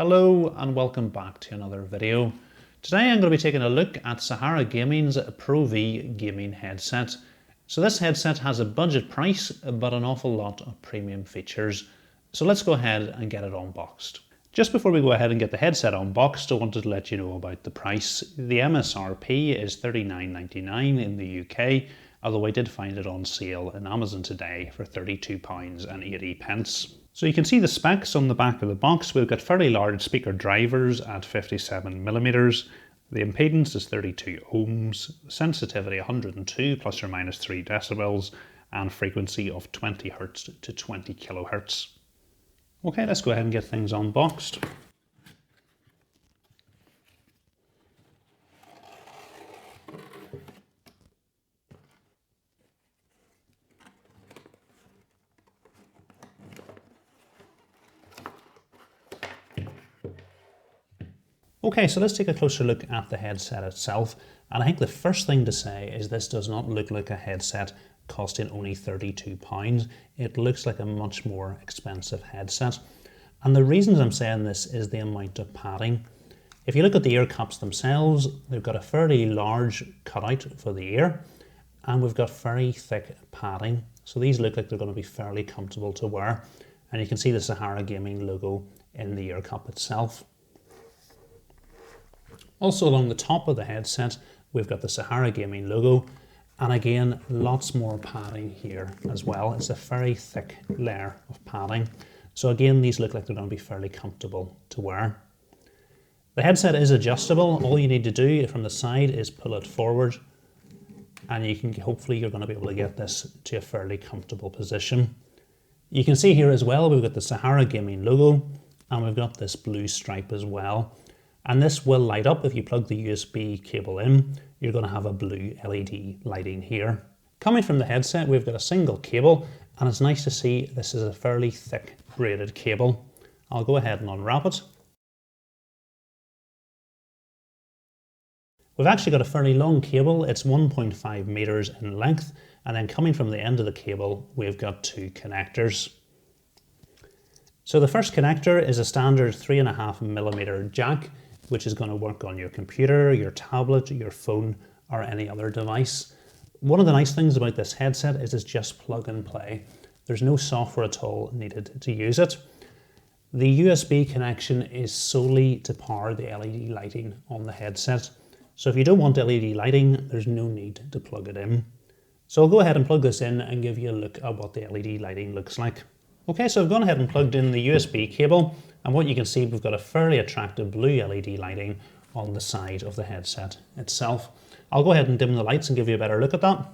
Hello and welcome back to another video. Today I'm going to be taking a look at Sahara Gaming's Pro V gaming headset. So this headset has a budget price but an awful lot of premium features. So let's go ahead and get it unboxed. Just before we go ahead and get the headset unboxed, I wanted to let you know about the price. The MSRP is $39.99 in the UK, although I did find it on sale in Amazon today for £32.80. So you can see the specs on the back of the box. We've got fairly large speaker drivers at 57mm. The impedance is 32 ohms, sensitivity 102 plus or minus 3 decibels, and frequency of 20 Hz to 20 kHz. Okay, let's go ahead and get things unboxed. Okay, so let's take a closer look at the headset itself. And I think the first thing to say is this does not look like a headset costing only £32. It looks like a much more expensive headset. And the reasons I'm saying this is the amount of padding. If you look at the ear cups themselves, they've got a fairly large cutout for the ear, and we've got very thick padding. So these look like they're going to be fairly comfortable to wear. And you can see the Sahara Gaming logo in the ear cup itself. Also along the top of the headset, we've got the Sahara Gaming logo, and again, lots more padding here as well. It's a very thick layer of padding. So again, these look like they're going to be fairly comfortable to wear. The headset is adjustable. All you need to do from the side is pull it forward, and you can hopefully you're going to be able to get this to a fairly comfortable position. You can see here as well, we've got the Sahara Gaming logo, and we've got this blue stripe as well. And this will light up if you plug the USB cable in. You're going to have a blue LED lighting here. Coming from the headset, we've got a single cable, and it's nice to see this is a fairly thick braided cable. I'll go ahead and unwrap it. We've actually got a fairly long cable. It's 1.5 meters in length, and then coming from the end of the cable, we've got two connectors. So the first connector is a standard 3.5mm jack, which is going to work on your computer, your tablet, your phone, or any other device. One of the nice things about this headset is it's just plug and play. There's no software at all needed to use it. The USB connection is solely to power the LED lighting on the headset. So if you don't want LED lighting, there's no need to plug it in. So I'll go ahead and plug this in and give you a look at what the LED lighting looks like. Okay, so I've gone ahead and plugged in the USB cable, and what you can see, we've got a fairly attractive blue LED lighting on the side of the headset itself. I'll go ahead and dim the lights and give you a better look at that.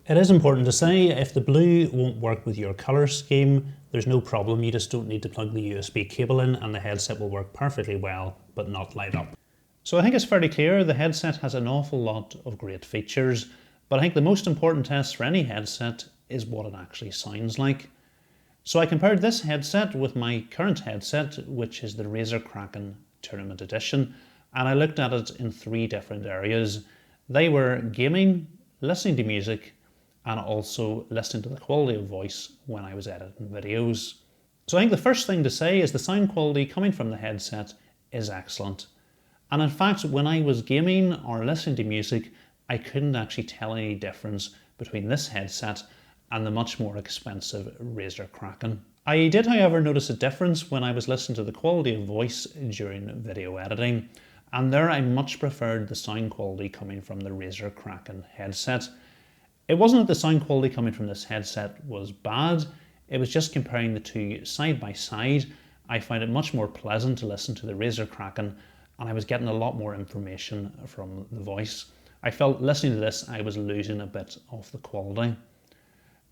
It is important to say, if the blue won't work with your color scheme, there's no problem. You just don't need to plug the USB cable in, and the headset will work perfectly well, but not light up. So I think it's fairly clear the headset has an awful lot of great features, but I think the most important test for any headset is what it actually sounds like. So I compared this headset with my current headset, which is the Razer Kraken Tournament Edition, and I looked at it in three different areas. They were gaming, listening to music, and also listening to the quality of voice when I was editing videos. So I think the first thing to say is the sound quality coming from the headset is excellent. And in fact, when I was gaming or listening to music, I couldn't actually tell any difference between this headset and the much more expensive Razer Kraken. I did, however, notice a difference when I was listening to the quality of voice during video editing, and there I much preferred the sound quality coming from the Razer Kraken headset. It wasn't that the sound quality coming from this headset was bad, it was just comparing the two side by side. I found it much more pleasant to listen to the Razer Kraken, and I was getting a lot more information from the voice. I felt listening to this, I was losing a bit of the quality.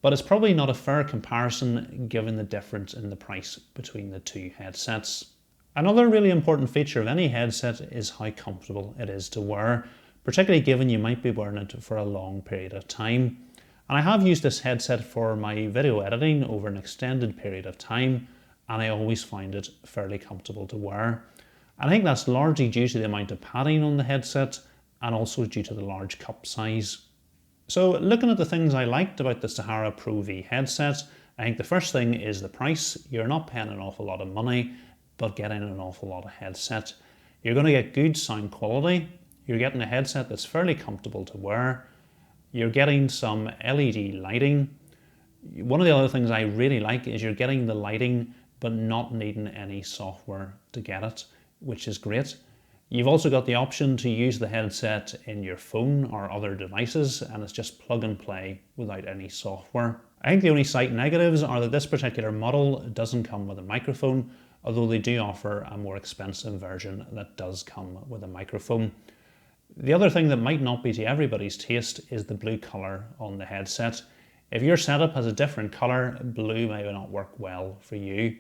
But it's probably not a fair comparison given the difference in the price between the two headsets. Another really important feature of any headset is how comfortable it is to wear, particularly given you might be wearing it for a long period of time. And I have used this headset for my video editing over an extended period of time, and I always find it fairly comfortable to wear. I think that's largely due to the amount of padding on the headset and also due to the large cup size. So looking at the things I liked about the Sahara Pro V headset, I think the first thing is the price. You're not paying an awful lot of money, but getting an awful lot of headset. You're going to get good sound quality. You're getting a headset that's fairly comfortable to wear. You're getting some LED lighting. One of the other things I really like is you're getting the lighting but not needing any software to get it, which is great. You've also got the option to use the headset in your phone or other devices, and it's just plug and play without any software. I think the only slight negatives are that this particular model doesn't come with a microphone, although they do offer a more expensive version that does come with a microphone. The other thing that might not be to everybody's taste is the blue colour on the headset. If your setup has a different colour, blue may not work well for you.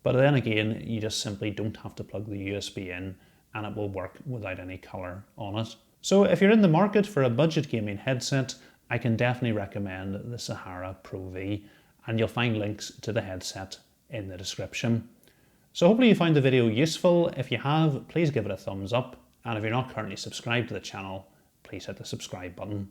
But then again, you just simply don't have to plug the USB in and it will work without any colour on it. So if you're in the market for a budget gaming headset, I can definitely recommend the Sahara Pro V, and you'll find links to the headset in the description. So hopefully you found the video useful. If you have, please give it a thumbs up. And if you're not currently subscribed to the channel, please hit the subscribe button.